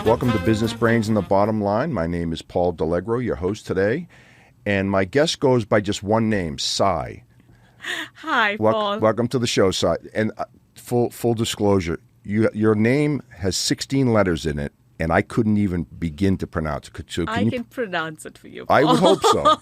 Welcome to Business Brains and the Bottom Line. My name is Paul D'Allegro, your host today. And my guest goes by just one name, Sai. Hi, Paul. Welcome to the show, Sai. And full disclosure, your name has 16 letters in it, and I couldn't even begin to pronounce it. So I can pronounce it for you, Paul. I would hope so.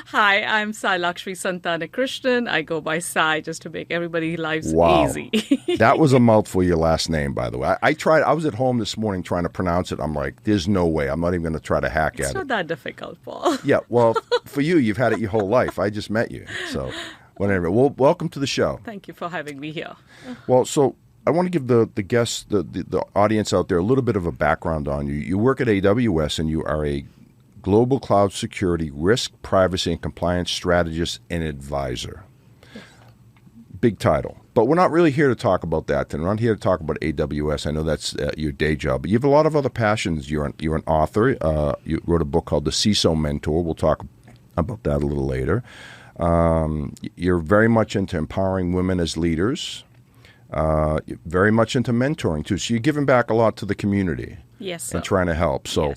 Hi, I'm Sai Santhanakrishnan. I go by Sai just to make everybody's lives Wow. easy. That was a mouthful, your last name, by the way. I tried. I was at home this morning trying to pronounce it. I'm like, there's no way. I'm not even going to try to hack It's at not it. that difficult, Paul. Yeah, well, for you, you've had it your whole life. I just met you. So, whatever. Well, welcome to the show. Thank you for having me here. Well, so I want to give the guests, the audience out there, a little bit of a background on you. You work at AWS, and you are a global cloud security, risk, privacy, and compliance strategist and advisor. Yes. Big title. But we're not really here to talk about that. And we're not here to talk about AWS. I know that's your day job. But you have a lot of other passions. You're an author. You wrote a book called The NextGen Mentor. We'll talk about that a little later. You're very much into empowering women as leaders. Very much into mentoring, too. So you're giving back a lot to the community. Yes, and trying to help. So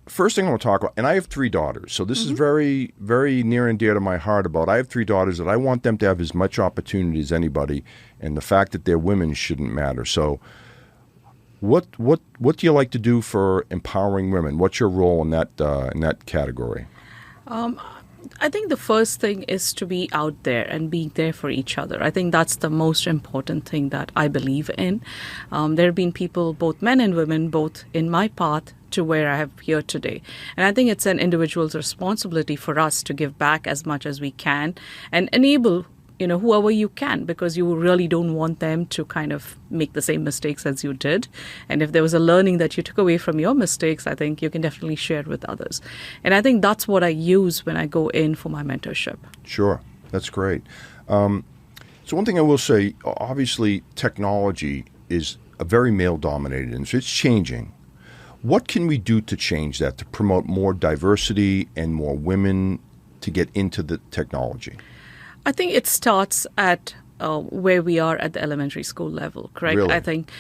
first thing I want to talk about, and I have 3 daughters, so this is very, very near and dear to my heart I have 3 daughters that I want them to have as much opportunity as anybody, and the fact that they're women shouldn't matter. So what do you like to do for empowering women? What's your role in that category? I think the first thing is to be out there and being there for each other. I think that's the most important thing that I believe in. There have been people, both men and women, both in my path to where I have here today. And I think it's an individual's responsibility for us to give back as much as we can and enable whoever you can, because you really don't want them to kind of make the same mistakes as you did. And if there was a learning that you took away from your mistakes, I think you can definitely share it with others. And I think that's what I use when I go in for my mentorship. Sure. That's great. So one thing I will say, obviously technology is a very male-dominated industry. It's changing. What can we do to change that, to promote more diversity and more women to get into the technology? I think it starts at where we are at the elementary school level, correct? Really? I think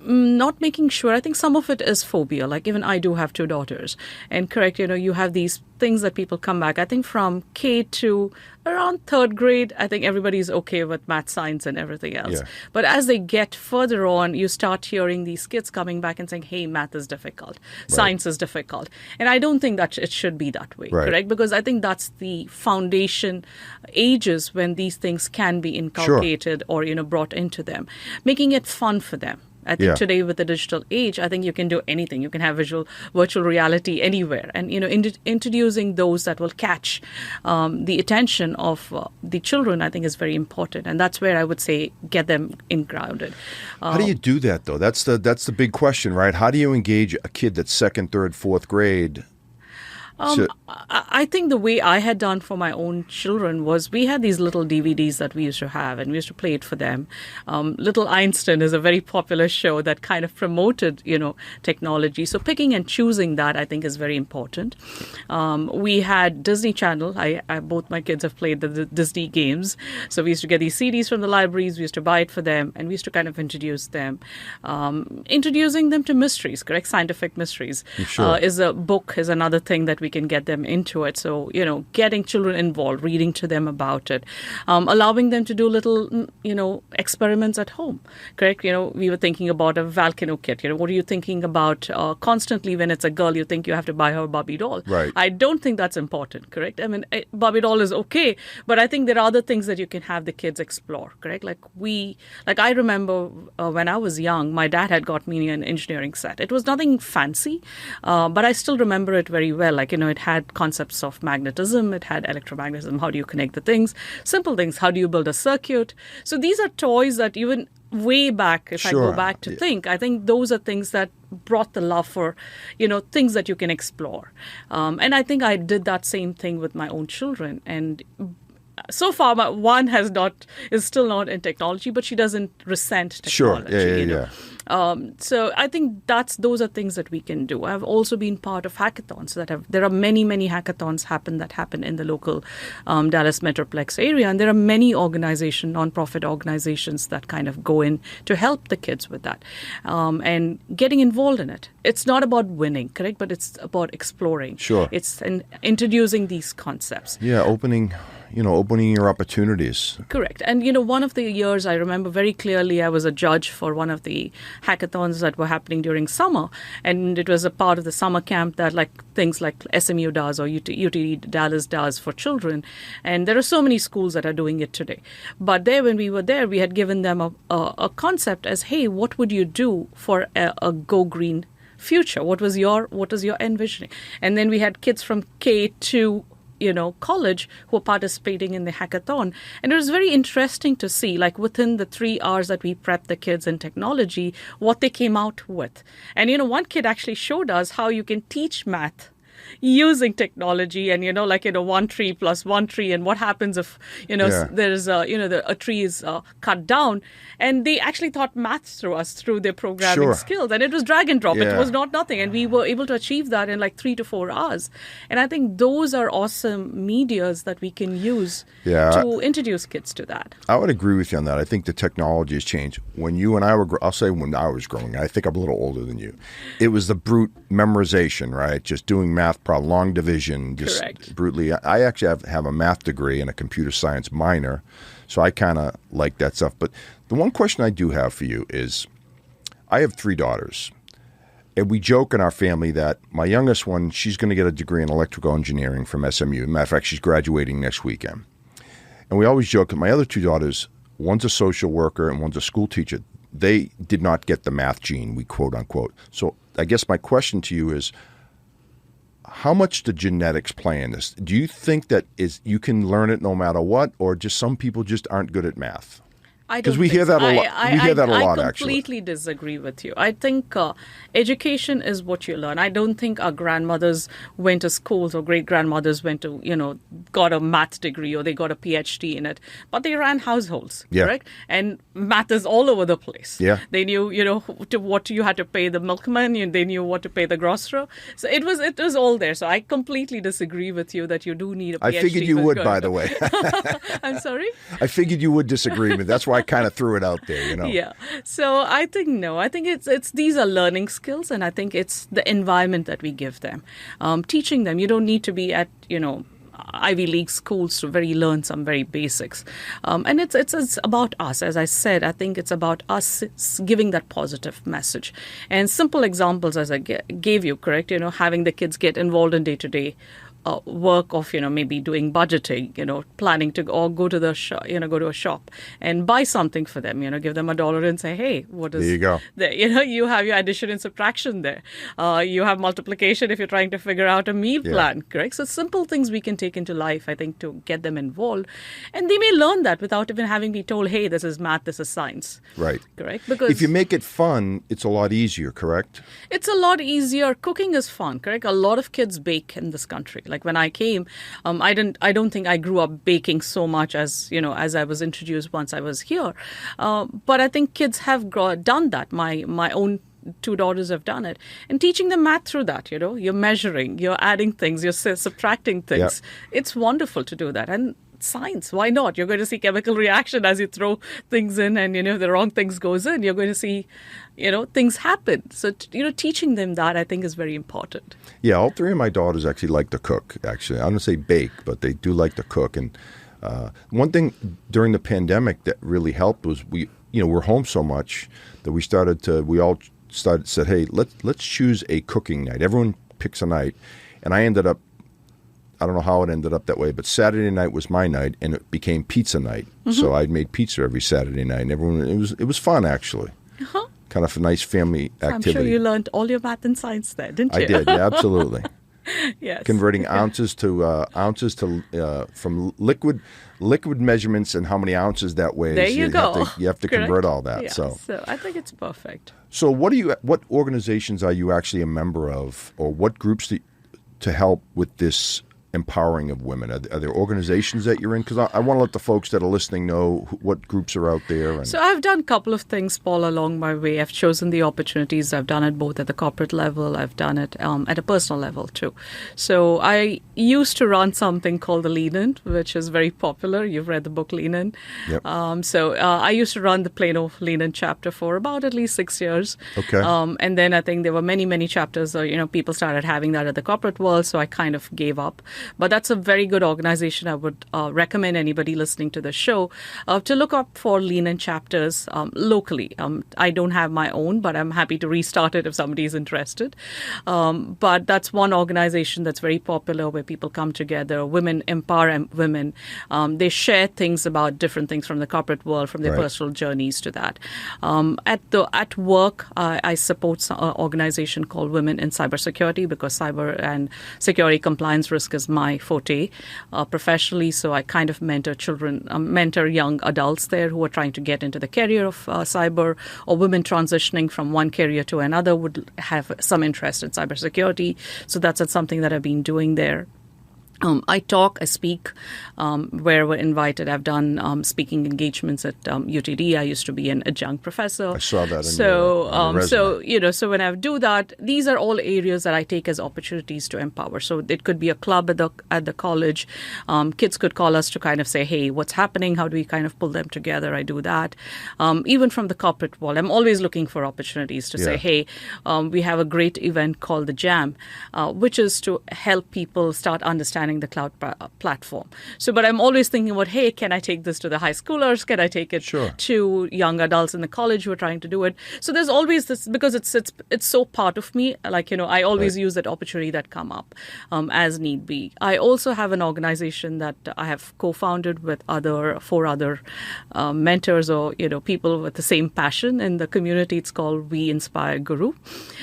not making sure, I think some of it is phobia. Like even I do have 2 daughters. And correct, you have these things that people come back. I think from K to around 3rd grade, I think everybody's okay with math, science, and everything else. Yeah. But as they get further on, you start hearing these kids coming back and saying, hey, math is difficult. Science is difficult. And I don't think that it should be that way, correct? Because I think that's the foundation ages when these things can be inculcated or, brought into them, making it fun for them. I think today with the digital age, I think you can do anything. You can have virtual reality anywhere. And, introducing those that will catch the attention of the children, I think is very important. And that's where I would say get them in grounded. How do you do that, though? That's the big question, right? How do you engage a kid that's 2nd, 3rd, 4th grade? I think the way I had done for my own children was we had these little DVDs that we used to have, and we used to play it for them. Little Einstein is a very popular show that kind of promoted, technology. So picking and choosing that, I think, is very important. We had Disney Channel. I both my kids have played the Disney games. So we used to get these CDs from the libraries. We used to buy it for them, and we used to kind of introduce them. Introducing them to mysteries, correct? Scientific mysteries. Sure. Is another thing that we can get them into it. So, getting children involved, reading to them about it, allowing them to do little, experiments at home, correct? We were thinking about a volcano kit. What are you thinking about constantly when it's a girl, you think you have to buy her a Barbie doll. Right. I don't think that's important, correct? I mean, Barbie doll is okay, but I think there are other things that you can have the kids explore, correct? Like I remember when I was young, my dad had got me an engineering set. It was nothing fancy, but I still remember it very well. Like, it had concepts of magnetism, it had electromagnetism, how do you connect the things, simple things, how do you build a circuit. So these are toys that even way back, if I go back to think, I think those are things that brought the love for, things that you can explore. And I think I did that same thing with my own children. And So far, one is still not in technology, but she doesn't resent technology. Sure. Yeah. So I think those are things that we can do. I've also been part of hackathons there are many hackathons happen in the local Dallas Metroplex area, and there are many nonprofit organizations that kind of go in to help the kids with that and getting involved in it. It's not about winning, correct, but it's about exploring. Sure. It's introducing these concepts. Yeah, opening your opportunities. Correct. And, one of the years I remember very clearly, I was a judge for one of the hackathons that were happening during summer. And it was a part of the summer camp that things like SMU does or UT Dallas does for children. And there are so many schools that are doing it today. But when we were there, we had given them a concept as, hey, what would you do for a Go Green future? What was your envisioning? And then we had kids from K to college who are participating in the hackathon. And it was very interesting to see, within the 3 hours that we prepped the kids in technology, what they came out with. And, one kid actually showed us how you can teach math using technology and, 1 tree plus 1 tree, and what happens if, there's, a tree is cut down. And they actually taught maths through their programming skills. And it was drag and drop. Yeah. It was not nothing. And we were able to achieve that in 3 to 4 hours. And I think those are awesome medias that we can use to introduce kids to that. I would agree with you on that. I think the technology has changed. When you and I I'll say when I was growing, I think I'm a little older than you, it was the brute memorization, right? Just doing math problem, long division, just Correct. Brutally. I actually have a math degree and a computer science minor, so I kind of like that stuff. But the one question I do have for you is, I have 3 daughters, and we joke in our family that my youngest one, she's going to get a degree in electrical engineering from SMU. Matter of fact, she's graduating next weekend. And we always joke that my other 2 daughters, one's a social worker and one's a school teacher. They did not get the math gene, we quote unquote. So I guess my question to you is, how much do genetics play in this? Do you think that you can learn it no matter what, or just some people just aren't good at math? Because we hear that a lot. We hear that a lot, actually. I completely disagree with you. I think education is what you learn. I don't think our grandmothers went to schools or great-grandmothers went to, got a math degree or they got a PhD in it. But they ran households, correct? And math is all over the place. Yeah. They knew, what you had to pay the milkman. They knew what to pay the grocer. So it was all there. So I completely disagree with you that you do need a PhD. I figured you would, by the way. I'm sorry? I figured you would disagree with me. That's why I kind of threw it out there, Yeah. So I think no. I think it's these are learning skills, and I think it's the environment that we give them, teaching them. You don't need to be at Ivy League schools to learn some very basics, and it's about us. As I said, I think it's about us giving that positive message. And simple examples, as I gave you, correct? Having the kids get involved in day-to-day work of maybe doing budgeting, planning to go to the go to a shop and buy something for them, give them $1 and say, hey, what is there you go. You have your addition and subtraction there. You have multiplication if you're trying to figure out a meal plan, correct? So simple things we can take into life, I think, to get them involved, and they may learn that without even having been told, hey, this is math, this is science, right? Correct. Because if you make it fun, it's a lot easier, correct? It's a lot easier. Cooking is fun, correct? A lot of kids bake in this country. When I came, I don't think I grew up baking so much as I was introduced once I was here. But I think kids have done that. My own 2 daughters have done it, and teaching them math through that. You're measuring, you're adding things, you're subtracting things. Yeah. It's wonderful to do that. And science, why not? You're going to see chemical reaction as you throw things in, and the wrong things goes in. You're going to see things happen. So teaching them that, I think, is very important. Yeah, all 3 of my daughters actually like to cook. Actually, I don't say bake, but they do like to cook. And one thing during the pandemic that really helped was we're home so much that we said, hey, let's choose a cooking night. Everyone picks a night, and I ended up, I don't know how it ended up that way, but Saturday night was my night, and it became pizza night. Mm-hmm. So I made pizza every Saturday night, and it was fun, actually. Uh-huh. Kind of a nice family activity. I'm sure you learned all your math and science there, didn't you? I did, yeah, absolutely. Yes. Converting ounces to from liquid measurements and how many ounces that weighs. There you go. You have to convert all that. Yeah. So I think it's perfect. So what organizations are you actually a member of, or what groups to help with this empowering of women? Are there organizations that you're in? Because I want to let the folks that are listening know what groups are out there. And So I've done a couple of things, Paul, along my way. I've chosen the opportunities. I've done it both at the corporate level. I've done it at a personal level too. So I used to run something called the Lean In, which is very popular. You've read the book Lean In. Yep. So I used to run the Plano Lean In chapter for about at least 6 years. Okay. And then I think there were many chapters. People started having that at the corporate world, so I kind of gave up. But that's a very good organization. I would recommend anybody listening to the show to look up for Lean In chapters locally. I don't have my own, but I'm happy to restart it if somebody is interested. But that's one organization that's very popular where people come together. Women empower women. They share things about different things from the corporate world, from their Right. personal journeys to that. At work, I support an organization called Women in Cybersecurity because cyber and security compliance risk is my forte professionally. So I kind of mentor young adults there who are trying to get into the career of cyber, or women transitioning from one career to another would have some interest in cybersecurity. So that's something that I've been doing there. I speak where we're invited. I've done speaking engagements at UTD. I used to be an adjunct professor. I saw that in your resume. So when I do that, these are all areas that I take as opportunities to empower. So it could be a club at the college. Kids could call us to kind of say, hey, what's happening? How do we kind of pull them together? I do that. Even from the corporate world, I'm always looking for opportunities to say, hey, we have a great event called the Jam, which is to help people start understanding the cloud platform. So, but I'm always thinking about, hey, can I take this to the high schoolers? Can I take it to young adults in the college who are trying to do it? So there's always this, because it's so part of me. Like, I always use that opportunity that come up as need be. I also have an organization that I have co-founded with four other mentors or, people with the same passion in the community. It's called We Inspire Guru.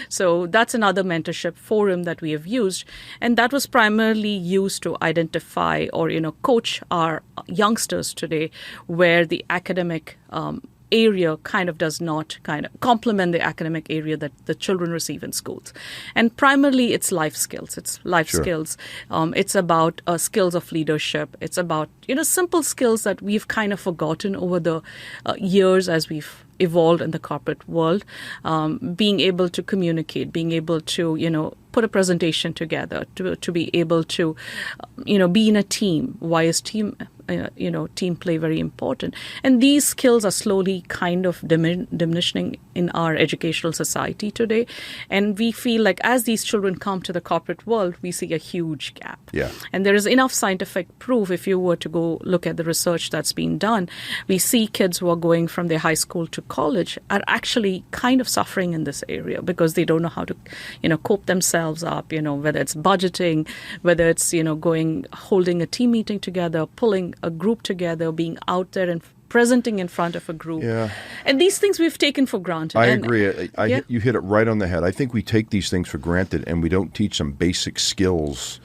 So that's another mentorship forum that we have used. And that was primarily used to identify or, coach our youngsters today where the academic area kind of does not kind of complement the academic area that the children receive in schools. And primarily it's life skills. It's life skills. It's about skills of leadership. It's about, simple skills that we've kind of forgotten over the years as we've evolved in the corporate world. Being able to communicate, being able to, put a presentation together, to be able to, be in a team. Why is team play very important? And these skills are slowly kind of diminishing in our educational society today. And we feel like as these children come to the corporate world, we see a huge gap. Yeah. And there is enough scientific proof, if you were to go look at the research that's been done, we see kids who are going from their high school to college are actually kind of suffering in this area because they don't know how to, cope themselves up, whether it's budgeting, whether it's, holding a team meeting together, pulling a group together, being out there and presenting in front of a group. Yeah. And these things we've taken for granted. I agree. You hit it right on the head. I think we take these things for granted and we don't teach some basic skills.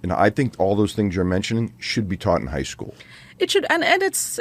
And I think all those things you're mentioning should be taught in high school. It should, and it's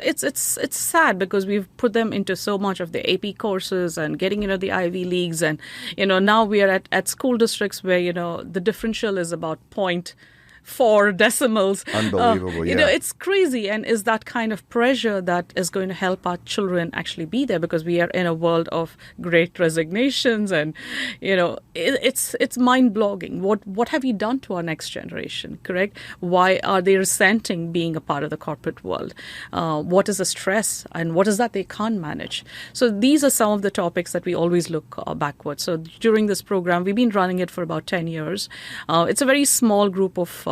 sad because we've put them into so much of the AP courses and getting into the Ivy Leagues, and now we are at school districts where the differential is about 0.4 decimals. Unbelievable, yeah. It's crazy, and is that kind of pressure that is going to help our children actually be there, because we are in a world of great resignations, and it's mind-blogging. What have you done to our next generation? Correct? Why are they resenting being a part of the corporate world? What is the stress, and what is that they can't manage? So these are some of the topics that we always look backwards. So during this program, we've been running it for about 10 years. It's a very small group of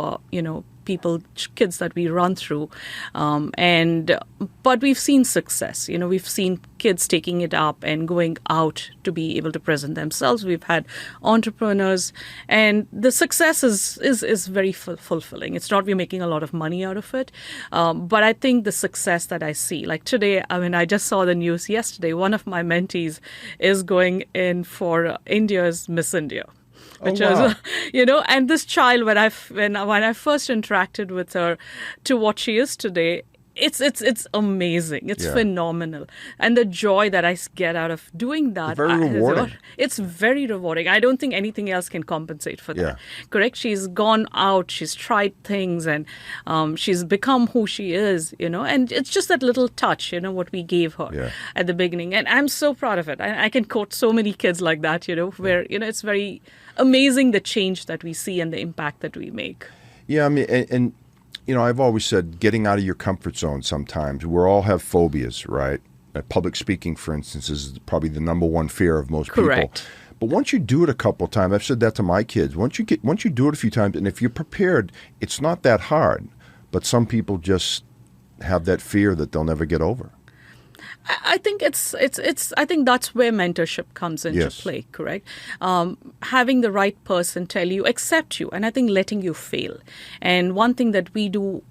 kids that we run through, but we've seen success. We've seen kids taking it up and going out to be able to present themselves. We've had entrepreneurs, and the success is very fulfilling. It's not we're making a lot of money out of it, but I think the success that I see, like today, I just saw the news yesterday. One of my mentees is going in for India's Miss India. Which was, and this child, when I first interacted with her to what she is today, It's amazing. It's phenomenal. And the joy that I get out of doing that. It's very rewarding. It's very rewarding. I don't think anything else can compensate for that. Yeah. Correct? She's gone out, she's tried things, and she's become who she is, and it's just that little touch, what we gave her at the beginning. And I'm so proud of it. I can quote so many kids like that, where, it's very amazing the change that we see and the impact that we make. Yeah, I mean, and I've always said getting out of your comfort zone sometimes. We all have phobias, right? Public speaking, for instance, is probably the number one fear of most people. Correct. But once you do it a couple of times, I've said that to my kids, once you do it a few times, and if you're prepared, it's not that hard. But some people just have that fear that they'll never get over. I think I think that's where mentorship comes into play, correct? Having the right person tell you, accept you, and I think letting you fail. And one thing that we do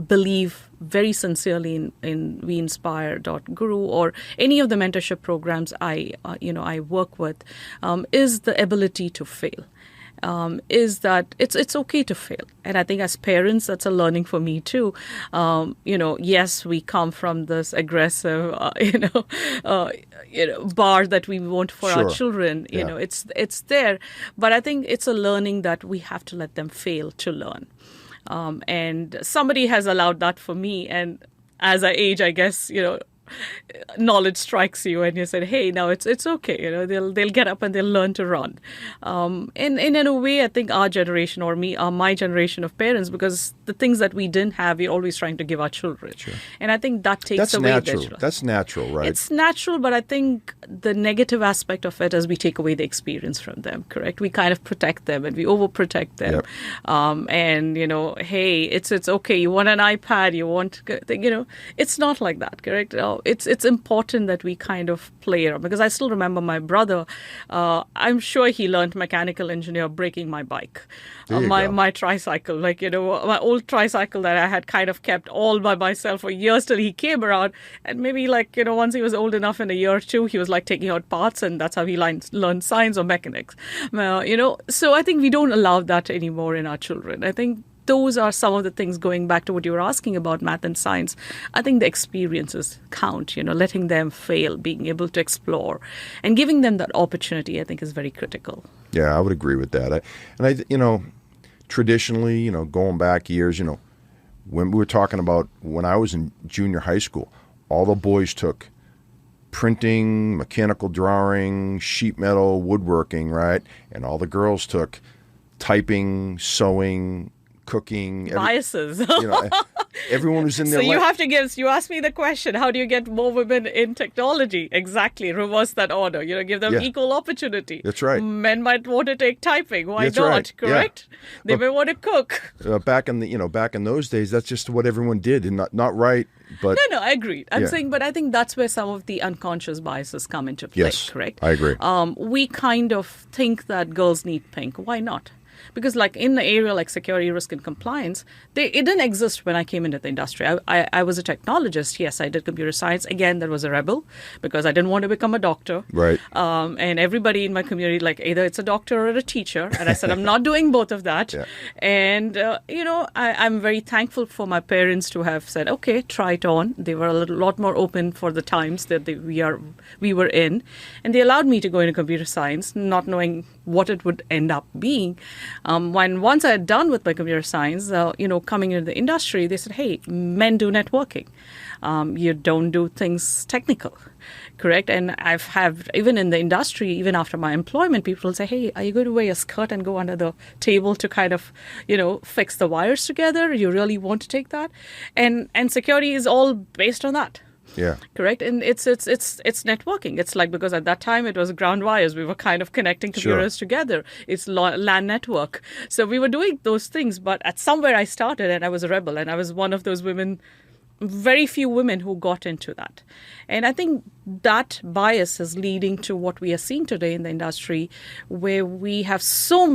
believe very sincerely in WeInspire.guru or any of the mentorship programs I work with is the ability to fail. Is that it's okay to fail. And I think as parents, that's a learning for me too. Yes, we come from this aggressive, bar that we want for our children. It's there. But I think it's a learning that we have to let them fail to learn. And somebody has allowed that for me. And as I age, I guess, knowledge strikes you and you said, hey, now it's okay. They'll get up and they'll learn to run. In a way, I think our generation or my generation of parents, because the things that we didn't have, we're always trying to give our children. Sure. And I think that takes away natural. That's natural, right? It's natural, but I think the negative aspect of it is we take away the experience from them, correct? We kind of protect them and we overprotect them. Yep. Hey, it's okay. You want an iPad, you want, it's not like that, correct? It's important that we kind of play around, because I still remember my brother. I'm sure he learned mechanical engineer braking my bike, my tricycle, my old tricycle that I had kind of kept all by myself for years till he came around, and maybe once he was old enough, in a year or two, he was taking out parts, and that's how he learned science or mechanics. So I think we don't allow that anymore in our children. I think those are some of the things, going back to what you were asking about math and science. I think the experiences count, letting them fail, being able to explore, and giving them that opportunity, I think, is very critical. Yeah, I would agree with that. Traditionally, going back years, when we were talking about when I was in junior high school, all the boys took printing, mechanical drawing, sheet metal, woodworking, right? And all the girls took typing, sewing, cooking. Biases. Everyone was in there. So you have to you asked me the question, how do you get more women in technology? Exactly. Reverse that order. Give them equal opportunity. That's right. Men might want to take typing. Why That's not? Right. Correct? Yeah. They may want to cook. Back in those days, that's just what everyone did, and not right. But no, I agree. I'm saying, but I think that's where some of the unconscious biases come into play. Yes, correct? I agree. We kind of think that girls need pink. Why not? Because in the area like security, risk, and compliance, it didn't exist when I came into the industry. I was a technologist. Yes, I did computer science. Again, that was a rebel because I didn't want to become a doctor. Right. And everybody in my community, either it's a doctor or a teacher. And I said, I'm not doing both of that. Yeah. And, I'm very thankful for my parents to have said, okay, try it on. They were a lot more open for the times that we were in. And they allowed me to go into computer science, not knowing what it would end up being. Once I had done with my computer science, coming into the industry, they said, hey, men do networking. You don't do things technical, correct? And I've had, even in the industry, even after my employment, people will say, hey, are you going to wear a skirt and go under the table to kind of, fix the wires together? You really want to take that? And security is all based on that. Yeah. Correct. And it's networking. It's because at that time it was ground wires. We were kind of connecting computers together. It's LAN network. So we were doing those things. But at somewhere I started and I was a rebel, and I was one of those women, very few women who got into that. And I think that bias is leading to what we are seeing today in the industry, where we have so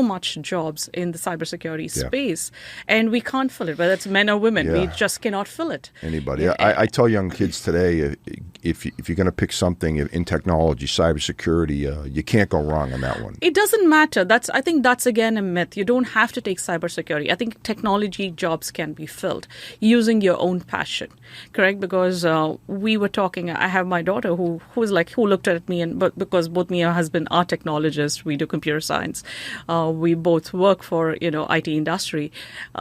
much jobs in the cybersecurity space, and we can't fill it, whether it's men or women. We just cannot fill it. Anybody. I tell young kids today, if you're going to pick something in technology, cybersecurity, you can't go wrong on that one. It doesn't matter. I think that's again a myth. You don't have to take cybersecurity. I think technology jobs can be filled using your own passion, correct? Because we were talking, I have my daughter who looked at me, but because both me and her husband are technologists, we do computer science. We both work for IT industry.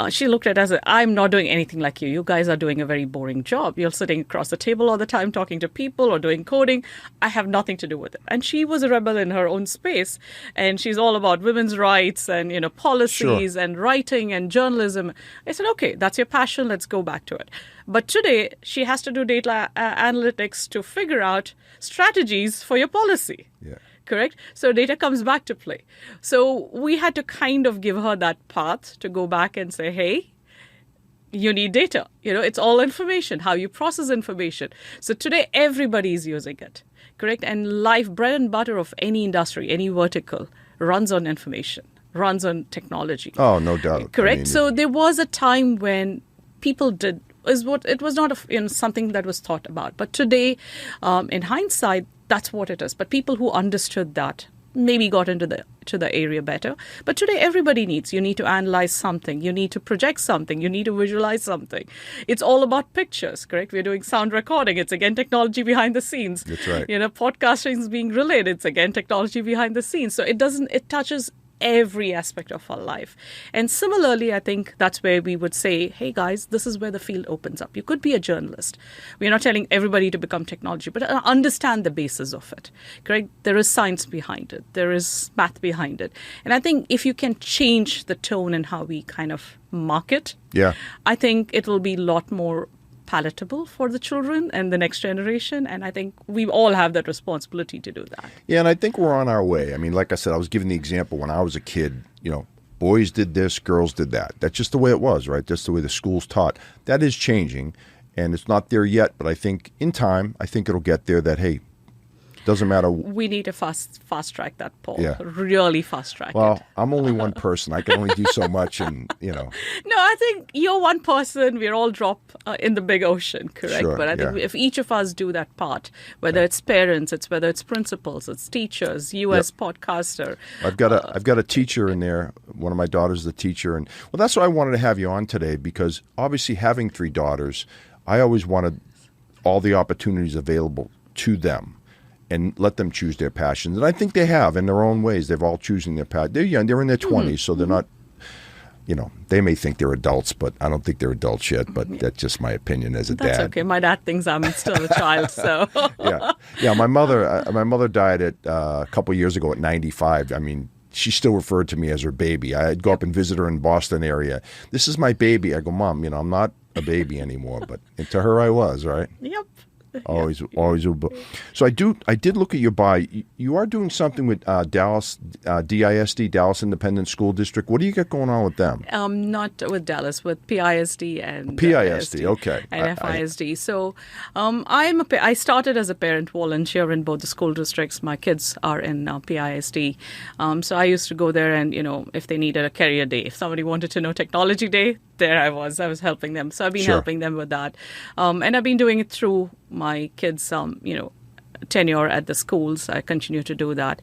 She looked at us. I'm not doing anything like you. You guys are doing a very boring job. You're sitting across the table all the time talking to people or doing coding. I have nothing to do with it. And she was a rebel in her own space, and she's all about women's rights and policies and writing and journalism. I said, okay, that's your passion. Let's go back to it. But today, she has to do data analytics to figure out strategies for your policy. Yeah. Correct? So data comes back to play. So we had to kind of give her that path to go back and say, hey, you need data. It's all information, how you process information. So today, everybody is using it. Correct? And bread and butter of any industry, any vertical, runs on information, runs on technology. Oh, no doubt. Correct? So there was a time when people did. It was not something that was thought about. But today, in hindsight, that's what it is. But people who understood that maybe got into the area better. But today, everybody needs. You need to analyze something. You need to project something. You need to visualize something. It's all about pictures, correct? We're doing sound recording. It's, again, technology behind the scenes. That's right. Podcasting is being relayed. It's, again, technology behind the scenes. So it touches every aspect of our life. And similarly, I think that's where we would say, hey guys, this is where the field opens up. You could be a journalist. We're not telling everybody to become technology, but understand the basis of it. Correct? There is science behind it. There is math behind it. And I think if you can change the tone and how we kind of market, I think it will be a lot more palatable for the children and the next generation. And I think we all have that responsibility to do that. Yeah, and I think we're on our way. I mean, like I said, I was giving the example when I was a kid, boys did this, girls did that. That's just the way it was, right? That's the way the schools taught. That is changing, and it's not there yet, but I think in time, I think it'll get there that, hey, doesn't matter. We need to fast track that, Paul. Yeah. Really fast track it. Well, I'm only one person. I can only do so much, and No, I think you're one person. We're all drop in the big ocean, correct? Sure, but I think if each of us do that part, whether it's parents, whether it's principals, it's teachers, you as podcaster. I've got a teacher in there. One of my daughters is a teacher, and that's why I wanted to have you on today, because obviously having 3 daughters, I always wanted all the opportunities available to them. And let them choose their passions. And I think they have in their own ways. They've all choosing their path. They're young. They're in their 20s, so they're not, they may think they're adults, but I don't think they're adults yet. But that's just my opinion as a dad. That's okay. My dad thinks I'm still a child, so. Yeah. My mother died a couple years ago at 95. I mean, she still referred to me as her baby. I'd go up and visit her in Boston area. This is my baby. I go, Mom, I'm not a baby anymore. But to her, I was, right? Yep. Always. So I did look at your bio. You are doing something with Dallas, DISD, Dallas Independent School District. What do you got going on with them? Not with Dallas, with PISD and PISD. Okay, and FISD. So I started as a parent volunteer in both the school districts. My kids are in PISD, so I used to go there, and if they needed a career day, if somebody wanted to know technology day, there I was helping them. So I've been helping them with that, and I've been doing it through my kids, tenure at the schools. I continue to do that.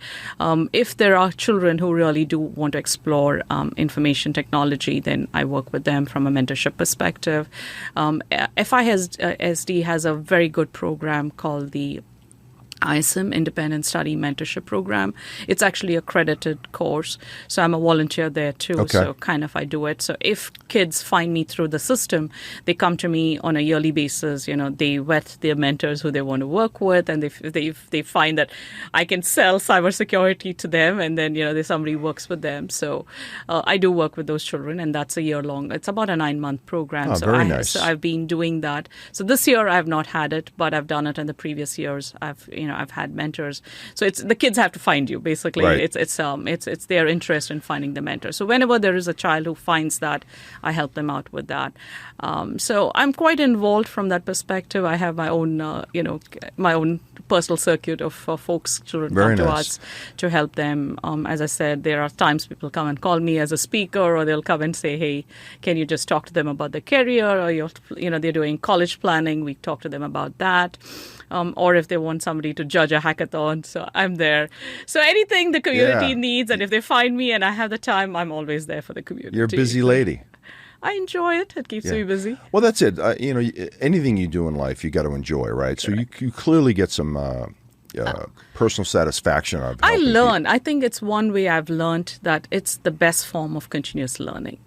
If there are children who really do want to explore information technology, then I work with them from a mentorship perspective. FISD has a very good program called the ISM, Independent Study Mentorship Program. It's actually a accredited course. So I'm a volunteer there too. Okay. So kind of I do it. So if kids find me through the system, they come to me on a yearly basis. They vet their mentors who they want to work with, and they find that I can sell cybersecurity to them, and then somebody works with them. So I do work with those children, and that's a year long. It's about a 9-month program. Oh, very nice. So I've been doing that. So this year I have not had it, but I've done it in the previous years. I've had mentors. So it's the kids have to find you basically. Right. It's their interest in finding the mentor. So whenever there is a child who finds that, I help them out with that. So I'm quite involved from that perspective. I have my own my own personal circuit of folks, children Very come to nice. us to help them. As I said, there are times people come and call me as a speaker, or they'll come and say, "Hey, can you just talk to them about their career?" Or they're doing college planning. We talk to them about that. Or if they want somebody to judge a hackathon, so I'm there. So anything the community Yeah. needs, and if they find me and I have the time, I'm always there for the community. You're a busy lady. I enjoy it. It keeps me busy. Well, that's it. Anything you do in life, you got to enjoy, right? So you clearly get some personal satisfaction out of I helping learn. I think it's one way I've learned that it's the best form of continuous learning,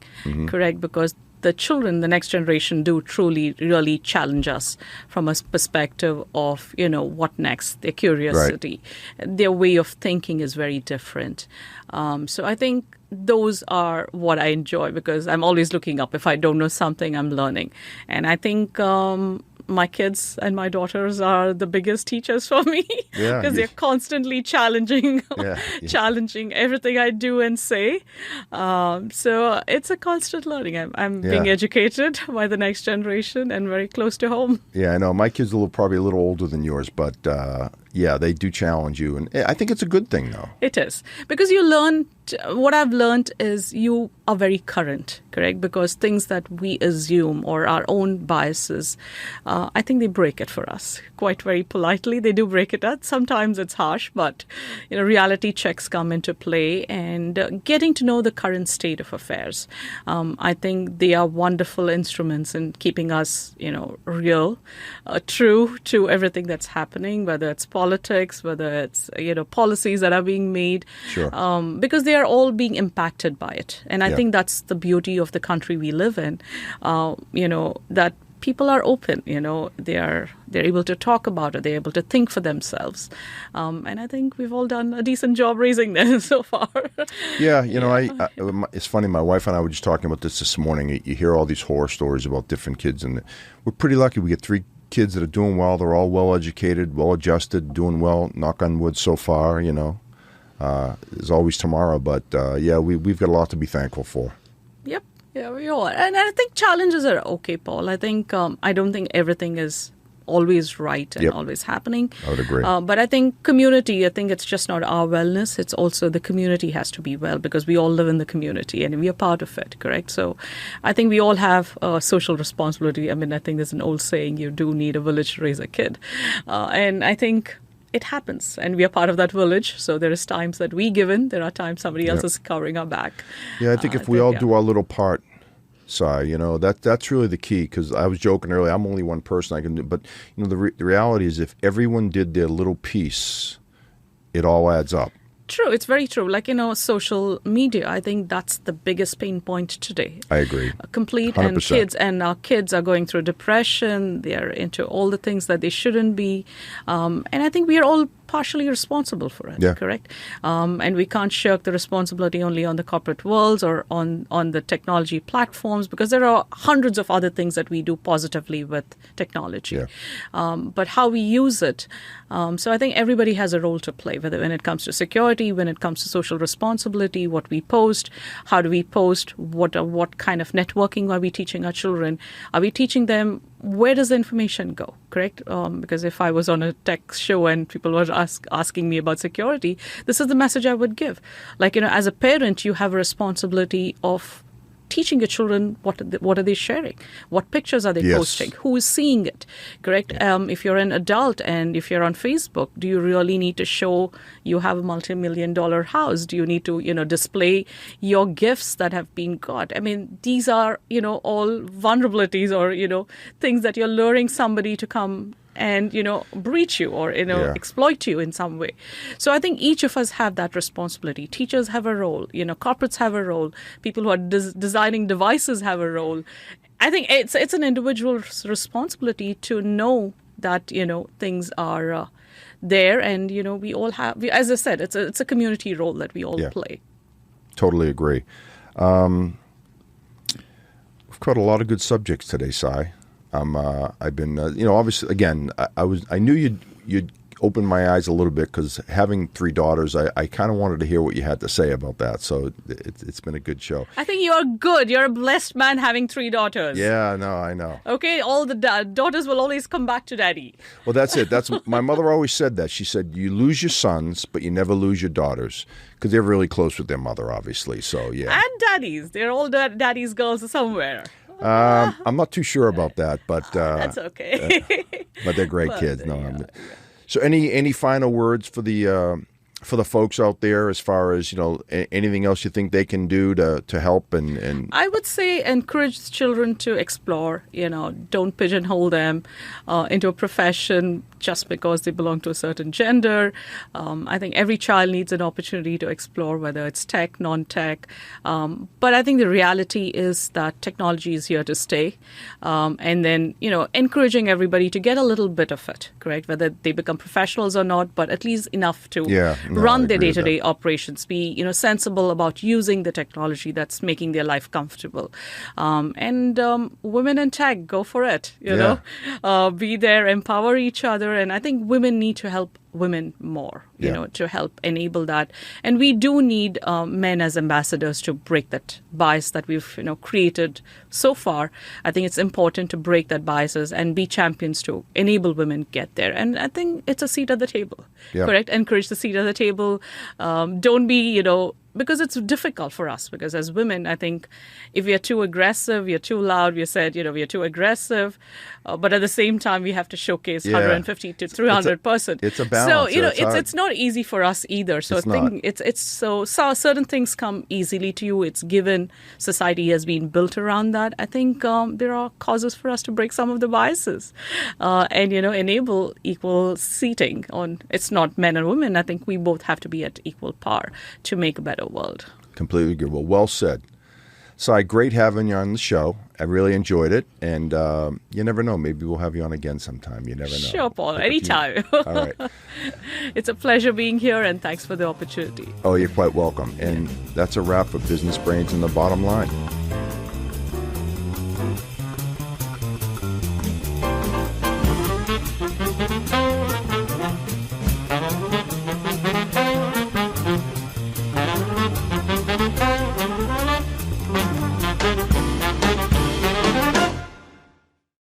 correct? Because the children, the next generation, do truly, really challenge us from a perspective of, what next, their curiosity. Their way of thinking is very different. So I think those are what I enjoy, because I'm always looking up. If I don't know something, I'm learning. And I think my kids and my daughters are the biggest teachers for me, because they're constantly challenging everything I do and say. So it's a constant learning. I'm being educated by the next generation and very close to home. Yeah, I know. My kids are probably a little older than yours, but they do challenge you. And I think it's a good thing, though. It is. Because you learn, what I've learned is you are very current, correct? Because things that we assume or our own biases, I think they break it for us quite very politely. They do break it up. Sometimes it's harsh, but reality checks come into play, and getting to know the current state of affairs. I think they are wonderful instruments in keeping us, real, true to everything that's happening, whether it's politics, whether it's policies that are being made, Sure. Because they are all being impacted by it. And I think that's the beauty of the country we live in, that people are open, they're able to talk about it, they're able to think for themselves. And I think we've all done a decent job raising them so far. It's funny, my wife and I were just talking about this morning. You hear all these horror stories about different kids, and we're pretty lucky. We get 3 kids that are doing well. They're all well-educated, well-adjusted, doing well, knock on wood so far, There's always tomorrow, but we've got a lot to be thankful for. Yep. Yeah, we are. And I think challenges are okay, Paul. I think I don't think everything is always right and always happening. I would agree. But I think community, I think it's just not our wellness. It's also the community has to be well, because we all live in the community and we are part of it, correct? So I think we all have a social responsibility. I mean, I think there's an old saying, you do need a village to raise a kid. And I think it happens, and we are part of that village. So there is times that we give in. There are times somebody else is covering our back. Yeah, I think if we all do our little part, Sai, that's really the key. Because I was joking earlier, I'm only one person I can do, but the reality is, if everyone did their little piece, it all adds up. True. It's very true. Like, social media, I think that's the biggest pain point today. I agree. Complete 100%. And our kids are going through depression. They're into all the things that they shouldn't be. And I think we are all partially responsible for it, correct? And we can't shirk the responsibility only on the corporate worlds or on the technology platforms, because there are hundreds of other things that we do positively with technology. But how we use it. So I think everybody has a role to play, whether when it comes to security, when it comes to social responsibility, what we post, how do we post, what kind of networking are we teaching our children? Are we teaching them where does the information go, correct? Because if I was on a tech show and people were asking me about security, this is the message I would give. Like, as a parent, you have a responsibility of teaching your children what are they sharing, what pictures are they posting, who is seeing it, correct? If you're an adult and if you're on Facebook, do you really need to show you have a multi-million-dollar house? Do you need to display your gifts that have been got? I mean, these are all vulnerabilities or things that you're luring somebody to come and breach you or exploit you in some way. So I think each of us have that responsibility. Teachers have a role, corporates have a role, people who are designing devices have a role. I think it's an individual's responsibility to know that things are there, and we all have, as I said, it's a community role that we all play. Totally agree. We've got a lot of good subjects today, Sai. I've been, obviously, again, I knew you'd opened my eyes a little bit because having 3 daughters, I kind of wanted to hear what you had to say about that. So it's been a good show. I think you're good. You're a blessed man having 3 daughters. Yeah, no, I know. Okay, all the daughters will always come back to daddy. Well, that's it. That's my mother always said that. She said, you lose your sons, but you never lose your daughters because they're really close with their mother, obviously. So, yeah. And daddies. They're all daddy's girls somewhere. I'm not too sure about that, but that's okay. but they're great kids. No, So, any final words for the folks out there, as far as anything else you think they can do to help and I would say encourage children to explore. Don't pigeonhole them into a profession just because they belong to a certain gender. I think every child needs an opportunity to explore, whether it's tech, non-tech. But I think the reality is that technology is here to stay. And then, encouraging everybody to get a little bit of it, correct? Whether they become professionals or not, but at least enough to run their day-to-day operations, be, sensible about using the technology that's making their life comfortable. And women in tech, go for it, be there, empower each other. And I think women need to help women more, to help enable that. And we do need men as ambassadors to break that bias that we've, created so far. I think it's important to break that biases and be champions to enable women get there. And I think it's a seat at the table, correct? Encourage the seat at the table. Don't be, because it's difficult for us. Because as women, I think if we are too aggressive, we are too loud, we said, we are too aggressive. But at the same time, we have to showcase 150 to 300%. It's a balance. So, it's not easy for us either. So I think it's so certain things come easily to you. It's given. Society has been built around that. I think there are causes for us to break some of the biases and, enable equal seating on. It's not men and women. I think we both have to be at equal par to make a better world. Completely agree. Well said. Sai, great having you on the show. I really enjoyed it. And you never know. Maybe we'll have you on again sometime. You never know. Sure, Paul. Anytime. All right. It's a pleasure being here, and thanks for the opportunity. Oh, you're quite welcome. And that's a wrap for Business Brains and the Bottom Line.